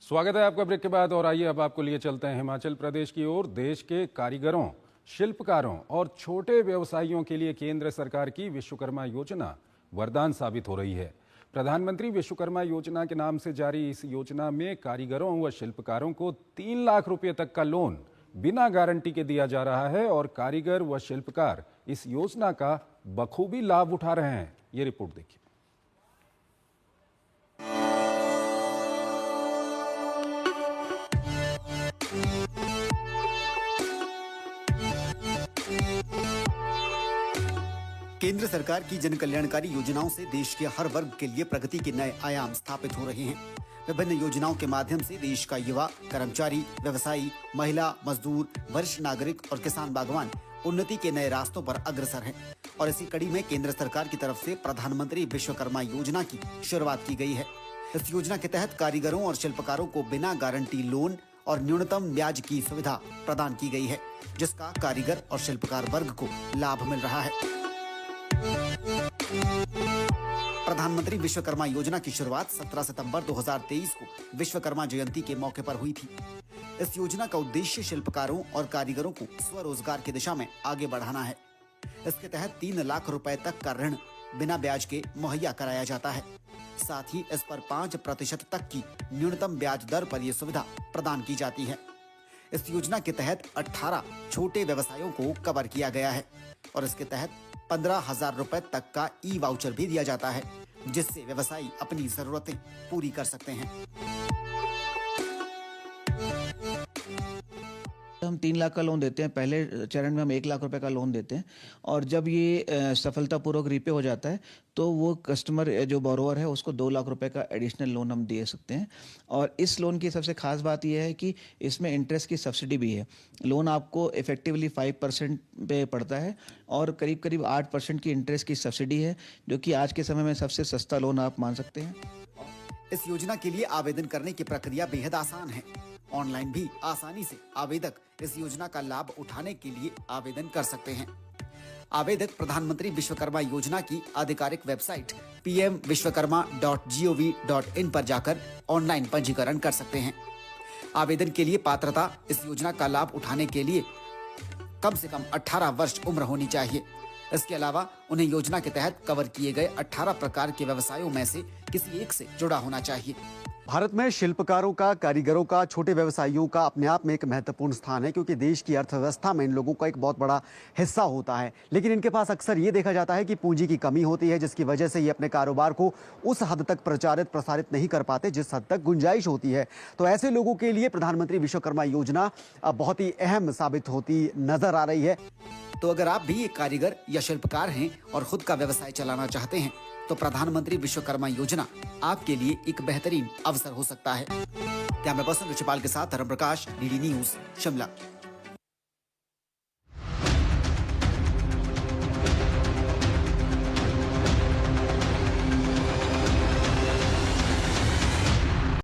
स्वागत है आपका ब्रेक के बाद। और आइए अब आपको लिए चलते हैं हिमाचल प्रदेश की ओर। देश के कारीगरों, शिल्पकारों और छोटे व्यवसायियों के लिए केंद्र सरकार की विश्वकर्मा योजना वरदान साबित हो रही है। प्रधानमंत्री विश्वकर्मा योजना के नाम से जारी इस योजना में कारीगरों व शिल्पकारों को 3 लाख रुपए तक का लोन बिना गारंटी के दिया जा रहा है और कारीगर व शिल्पकार इस योजना का बखूबी लाभ उठा रहे हैं। ये रिपोर्ट देखिए। केंद्र सरकार की जन कल्याणकारी योजनाओं से देश के हर वर्ग के लिए प्रगति के नए आयाम स्थापित हो रहे हैं। विभिन्न योजनाओं के माध्यम से देश का युवा, कर्मचारी, व्यवसायी, महिला, मजदूर, वरिष्ठ नागरिक और किसान बागवान उन्नति के नए रास्तों पर अग्रसर हैं। और इसी कड़ी में केंद्र सरकार की तरफ से प्रधानमंत्री विश्वकर्मा योजना की शुरुआत की गई है। इस योजना के तहत कारीगरों और शिल्पकारों को बिना गारंटी लोन और न्यूनतम ब्याज की सुविधा प्रदान की गई है, जिसका कारीगर और शिल्पकार वर्ग को लाभ मिल रहा है। प्रधानमंत्री विश्वकर्मा योजना की शुरुआत 17 सितंबर 2023 को विश्वकर्मा जयंती के मौके पर हुई थी। इस योजना का उद्देश्य शिल्पकारों और कारीगरों को स्वरोजगार की दिशा में आगे बढ़ाना है। इसके तहत 3 लाख रुपए तक का ऋण बिना ब्याज के मुहैया कराया जाता है। साथ ही इस पर 5% तक की न्यूनतम ब्याज दर पर यह सुविधा प्रदान की जाती है। इस योजना के तहत 18 छोटे व्यवसायों को कवर किया गया है और इसके तहत 15,000 रुपए तक का ई वाउचर भी दिया जाता है, जिससे व्यवसायी अपनी जरूरतें पूरी कर सकते हैं। हम 3 लाख का लोन देते हैं। पहले चरण में हम 1 लाख रुपए का लोन देते हैं और जब ये सफलतापूर्वक रीपे हो जाता है तो वो कस्टमर जो बोरोवर है उसको 2 लाख रुपए का एडिशनल लोन हम दे सकते हैं। और इस लोन की सबसे खास बात यह है कि इसमें इंटरेस्ट की सब्सिडी भी है। लोन आपको इफेक्टिवली 5% पे पड़ता है और करीब करीब 8% की इंटरेस्ट की सब्सिडी है, जो कि आज के समय में सबसे सस्ता लोन आप मान सकते हैं। इस योजना के लिए आवेदन करने की प्रक्रिया बेहद आसान है। ऑनलाइन भी आसानी से आवेदक इस योजना का लाभ उठाने के लिए आवेदन कर सकते हैं। आवेदक प्रधानमंत्री विश्वकर्मा योजना की आधिकारिक वेबसाइट pmvishwakarma.gov.in पर जाकर ऑनलाइन पंजीकरण कर सकते हैं। आवेदन के लिए पात्रता: इस योजना का लाभ उठाने के लिए कम से कम 18 वर्ष उम्र होनी चाहिए। इसके अलावा उन्हें योजना के तहत कवर किए गए 18 प्रकार के व्यवसायों में से किसी एक से जुड़ा होना चाहिए। भारत में शिल्पकारों का, कारीगरों का, छोटे व्यवसायियों का अपने आप में एक महत्वपूर्ण स्थान है, क्योंकि देश की अर्थव्यवस्था में इन लोगों का एक बहुत बड़ा हिस्सा होता है। लेकिन इनके पास अक्सर ये देखा जाता है कि पूंजी की कमी होती है, जिसकी वजह से ये अपने कारोबार को उस हद तक प्रसारित नहीं कर पाते जिस हद तक गुंजाइश होती है। तो ऐसे लोगों के लिए प्रधानमंत्री विश्वकर्मा योजना बहुत ही अहम साबित होती नजर आ रही है। तो अगर आप भी एक कारीगर या शिल्पकार हैं और खुद का व्यवसाय चलाना चाहते हैं तो प्रधानमंत्री विश्वकर्मा योजना आपके लिए एक बेहतरीन अवसर हो सकता है। कैमरा पर्सन रुचिपाल के साथ धर्म प्रकाश, डीडी न्यूज, शिमला।